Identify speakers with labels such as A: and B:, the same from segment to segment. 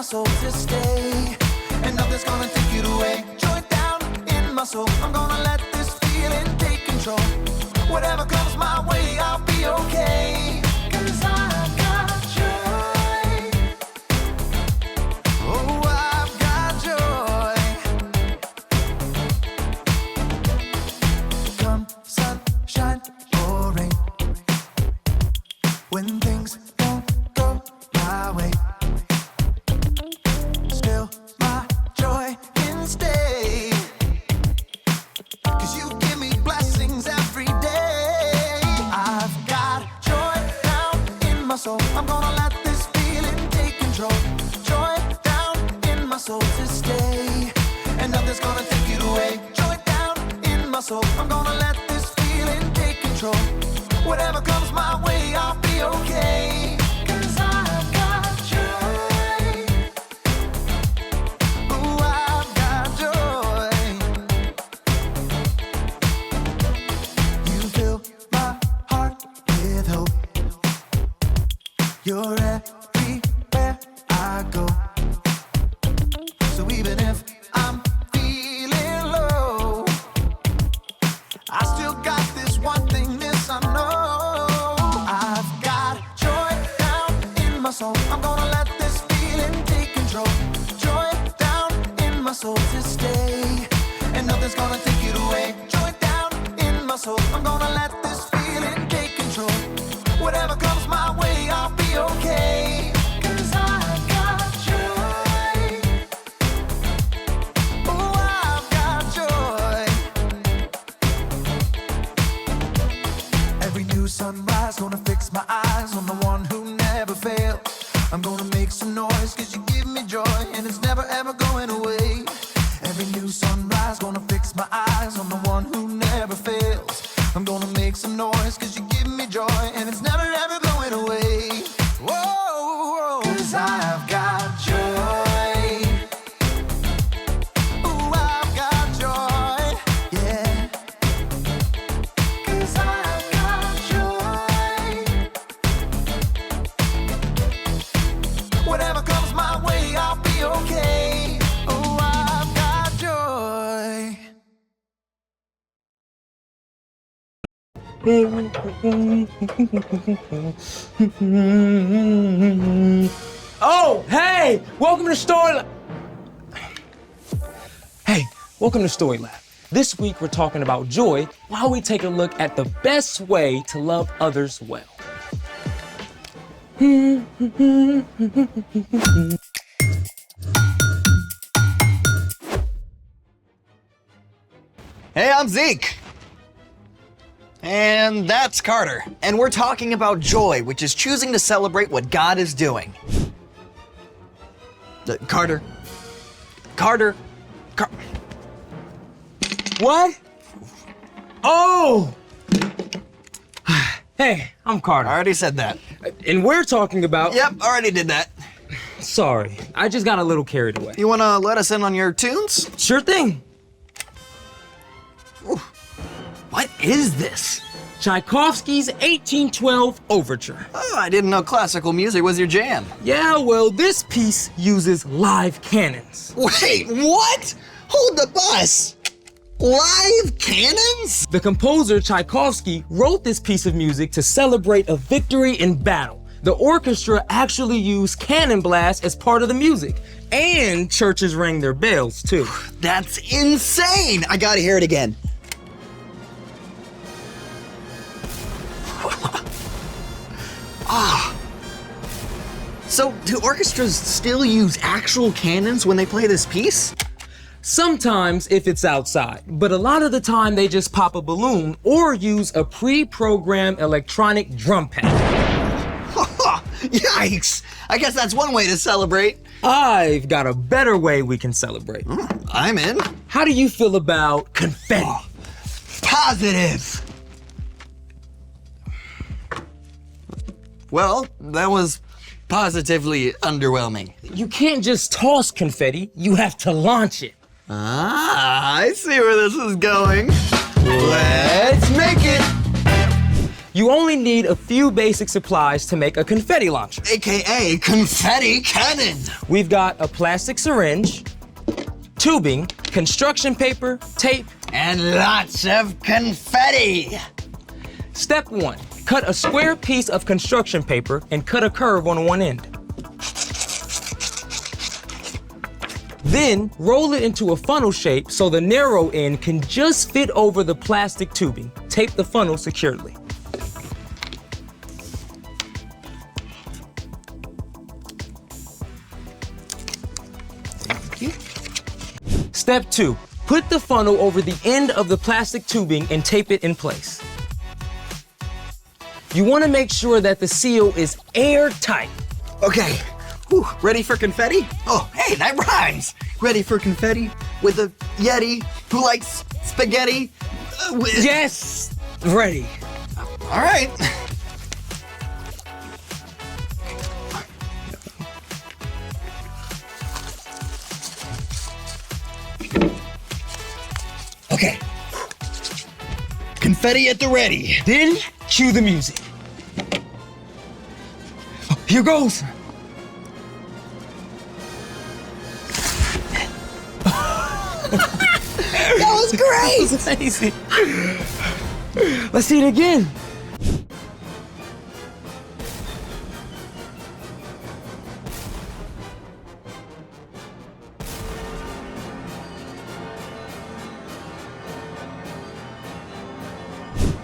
A: my soul to stay, and nothing's gonna take it away. Joy down in my soul, I'm gonna let this feeling take control. Whatever comes my way, I'll be okay, 'cause I've got joy. Oh, I've got joy. Come sunshine or rain, when things don't go my way, still my joy can stay, 'cause you give me blessings every day. I've got joy down in my soul, I'm gonna let this feeling take control. Joy down in my soul to stay, and nothing's gonna take it away. Joy down in my soul, I'm gonna let this feeling take control. Whatever comes my way, I'll be okay, 'cause I've got joy. Oh, I've got joy. You fill my heart with hope. You're everywhere I go. So even if I'm feeling low, I still got this one thing, this I know. I've got joy down in my soul, I'm gonna let this feeling take control. Joy down in my soul to stay, and nothing's gonna take it away. Joy down in my soul, I'm gonna let this feeling take control. Whatever comes my way, I'll be okay, 'cause I've got joy. Oh, I've got joy. Every new sunrise gonna fix my eyes on the one who never fails. I'm gonna make some noise 'cause you give me joy, and it's never ever going away. Every new sunrise gonna fix my eyes on the one who never fails. I'm gonna make some noise 'cause you give me joy, and it's never ever going away. Whoa, 'cause I've got joy. Ooh, I've got joy, yeah. 'Cause I've got joy. Whatever comes my way, I'll be okay. Oh, I've got joy.
B: Oh, hey! Welcome to Story Lab. Hey, welcome to Story Lab. This week we're talking about joy while we take a look at the best way to love others well.
C: Hey, I'm Zeke. And that's Carter. And we're talking about joy, which is choosing to celebrate what God is doing. Carter.
B: What? Oh! Hey, I'm Carter.
C: I already said that.
B: And we're talking about...
C: Yep, already did that.
B: Sorry, I just got a little carried away.
C: You wanna let us in on your tunes?
B: Sure thing.
C: Ooh. What is this?
B: Tchaikovsky's 1812 Overture.
C: Oh, I didn't know classical music was your jam.
B: Yeah, well, this piece uses live cannons.
C: Wait, what? Hold the bus. Live cannons?
B: The composer Tchaikovsky wrote this piece of music to celebrate a victory in battle. The orchestra actually used cannon blasts as part of the music, and churches rang their bells too.
C: That's insane. I gotta hear it again. Ah. So do orchestras still use actual cannons when they play this piece?
B: Sometimes if it's outside, but a lot of the time they just pop a balloon or use a pre-programmed electronic drum pad.
C: Yikes! I guess that's one way to celebrate.
B: I've got a better way we can celebrate.
C: I'm in.
B: How do you feel about confetti?
C: Positive! Well, that was positively underwhelming.
B: You can't just toss confetti, you have to launch it.
C: Ah, I see where this is going. Let's make it!
B: You only need a few basic supplies to make a confetti launcher.
C: AKA confetti cannon.
B: We've got a plastic syringe, tubing, construction paper, tape,
C: And lots of confetti.
B: Step 1. Cut a square piece of construction paper and cut a curve on one end. Then roll it into a funnel shape so the narrow end can just fit over the plastic tubing. Tape the funnel securely. Thank you. Step 2. Put the funnel over the end of the plastic tubing and tape it in place. You want to make sure that the seal is airtight.
C: Okay, whew, ready for confetti? Oh, hey, that rhymes. Ready for confetti with a Yeti who likes spaghetti?
B: Yes, ready.
C: All right. Okay. Confetti at the ready.
B: Then cue the music. Here goes.
C: That was great.
B: That was amazing. Let's see it again.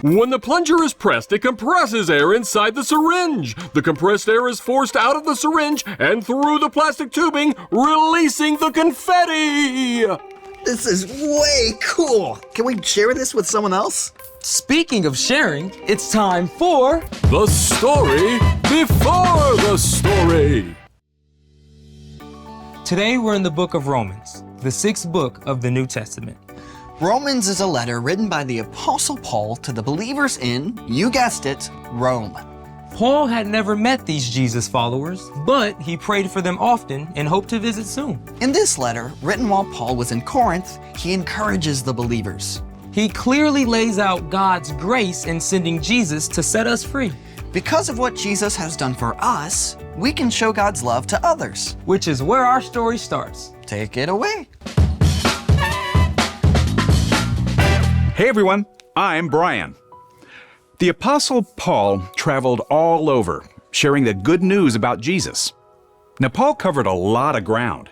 D: When the plunger is pressed, it compresses air inside the syringe. The compressed air is forced out of the syringe and through the plastic tubing, releasing the confetti.
C: This is way cool. Can we share this with someone else?
B: Speaking of sharing, it's time for
D: The story before the story.
B: Today we're in the book of Romans, the 6th book of the New Testament.
C: Romans is a letter written by the Apostle Paul to the believers in, you guessed it, Rome.
B: Paul had never met these Jesus followers, but he prayed for them often and hoped to visit soon.
C: In this letter, written while Paul was in Corinth, he encourages the believers.
B: He clearly lays out God's grace in sending Jesus to set us free,
C: Because of what Jesus has done for us, we can show God's love to others.
B: which is where our story starts.
C: Take it away.
E: Hey everyone, I'm Brian. The Apostle Paul traveled all over, sharing the good news about Jesus. Now, Paul covered a lot of ground,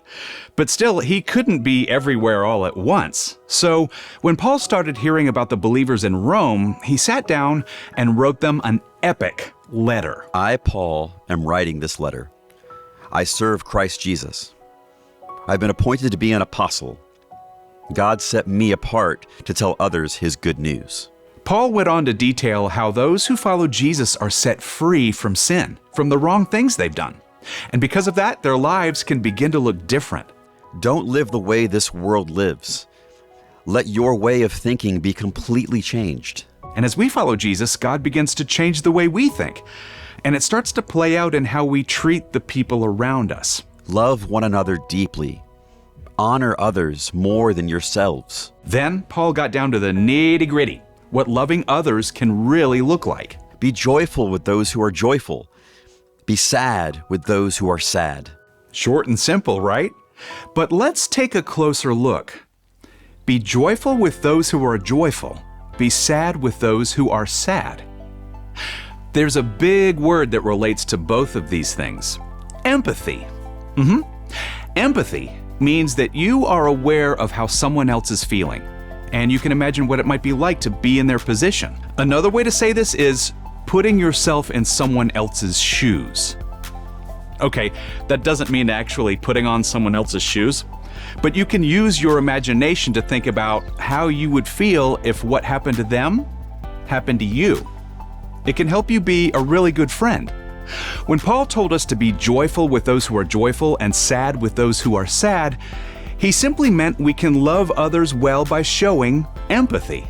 E: but still, he couldn't be everywhere all at once. So, when Paul started hearing about the believers in Rome, he sat down and wrote them an epic letter.
F: I, Paul, am writing this letter. I serve Christ Jesus. I've been appointed to be an apostle. God set me apart to tell others his good news.
E: Paul went on to detail how those who follow Jesus are set free from sin, from the wrong things they've done. And because of that, their lives can begin to look different.
F: Don't live the way this world lives. Let your way of thinking be completely changed.
E: And as we follow Jesus, God begins to change the way we think. And it starts to play out in how we treat the people around us.
F: Love one another deeply. Honor others more than yourselves.
E: Then Paul got down to the nitty-gritty, what loving others can really look like.
F: Be joyful with those who are joyful. Be sad with those who are sad.
E: Short and simple, right? But let's take a closer look. Be joyful with those who are joyful. Be sad with those who are sad. There's a big word that relates to both of these things. Empathy. Empathy means that you are aware of how someone else is feeling, and you can imagine what it might be like to be in their position. Another way to say this is putting yourself in someone else's shoes. Okay, that doesn't mean actually putting on someone else's shoes, but you can use your imagination to think about how you would feel if what happened to them happened to you. It can help you be a really good friend. When Paul told us to be joyful with those who are joyful and sad with those who are sad, he simply meant we can love others well by showing empathy.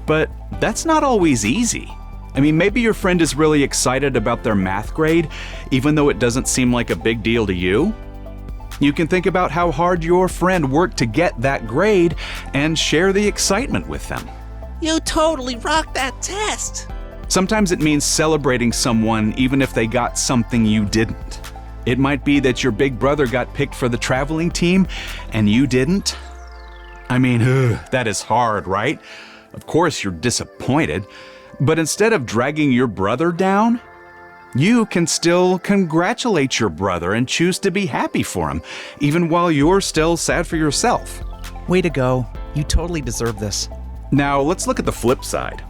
E: But that's not always easy. I mean, maybe your friend is really excited about their math grade, even though it doesn't seem like a big deal to you. You can think about how hard your friend worked to get that grade and share the excitement with them.
G: You totally rocked that test.
E: Sometimes it means celebrating someone even if they got something you didn't. It might be that your big brother got picked for the traveling team and you didn't. I mean, that is hard, right? Of course you're disappointed, but instead of dragging your brother down, you can still congratulate your brother and choose to be happy for him, even while you're still sad for yourself.
G: Way to go. You totally deserve this.
E: Now, let's look at the flip side.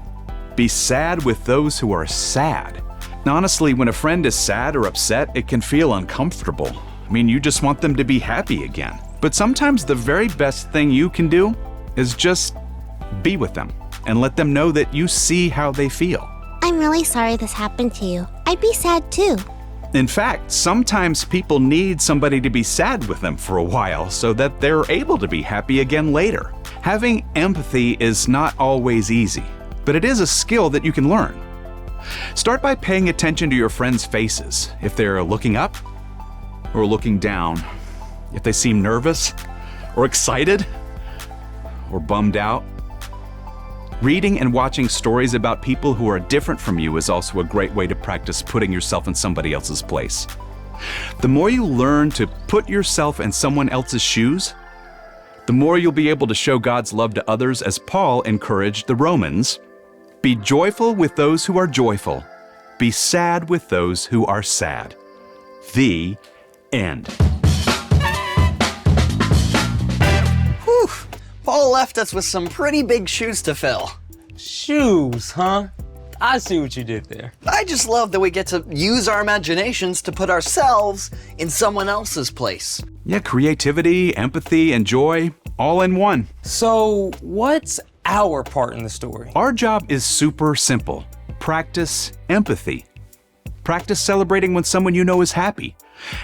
E: Be sad with those who are sad. Now, honestly, when a friend is sad or upset, it can feel uncomfortable. I mean, you just want them to be happy again. But sometimes the very best thing you can do is just be with them and let them know that you see how they feel.
H: I'm really sorry this happened to you. I'd be sad too.
E: In fact, sometimes people need somebody to be sad with them for a while so that they're able to be happy again later. Having empathy is not always easy, but it is a skill that you can learn. Start by paying attention to your friends' faces. If they're looking up or looking down, if they seem nervous or excited or bummed out. Reading and watching stories about people who are different from you is also a great way to practice putting yourself in somebody else's place. The more you learn to put yourself in someone else's shoes, the more you'll be able to show God's love to others, as Paul encouraged the Romans. Be joyful with those who are joyful. Be sad with those who are sad. The end.
C: Whew. Paul left us with some pretty big shoes to fill.
B: Shoes, huh? I see what you did there.
C: I just love that we get to use our imaginations to put ourselves in someone else's place.
E: Yeah, creativity, empathy, and joy, all in one.
B: So, what's our part in the story?
E: Our job is super simple. Practice empathy. Practice celebrating when someone you know is happy.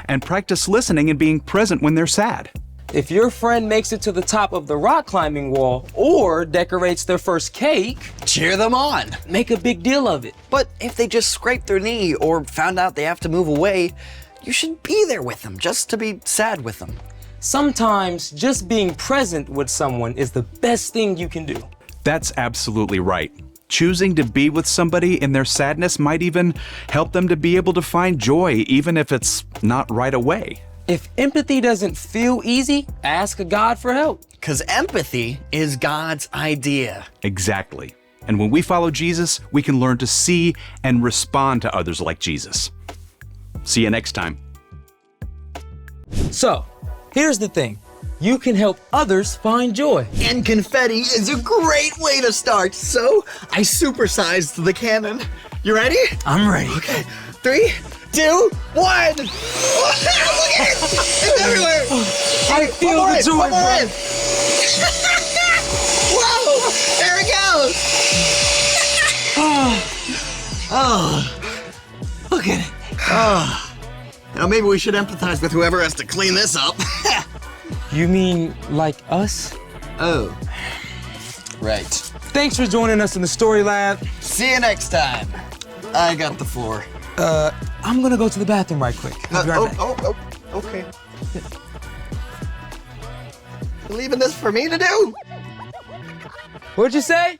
E: And practice listening and being present when they're sad.
B: If your friend makes it to the top of the rock climbing wall or decorates their first cake,
C: Cheer them on.
B: make a big deal of it.
C: But if they just scraped their knee or found out they have to move away, you should be there with them just to be sad with them.
B: Sometimes just being present with someone is the best thing you can do.
E: That's absolutely right. Choosing to be with somebody in their sadness might even help them to be able to find joy, even if it's not right away.
B: If empathy doesn't feel easy, ask God for help.
C: Because empathy is God's idea.
E: Exactly. And when we follow Jesus, we can learn to see and respond to others like Jesus. See you next time.
B: So, here's the thing. You can help others find joy.
C: And confetti is a great way to start. So I supersized the cannon. You ready?
B: I'm ready.
C: Okay. 3, 2, 1. Look at it! It's everywhere.
B: I feel the joy,
C: One more
B: bro.
C: in. Whoa! There it goes. Oh, look at it. Oh. Now maybe we should empathize with whoever has to clean this up.
B: You mean like us?
C: Oh. Right.
B: Thanks for joining us in the Story Lab.
C: See you next time. I got the floor.
B: I'm gonna go to the bathroom right quick. I'll be right back.
C: Okay. You leaving this for me to do?
B: What'd you say?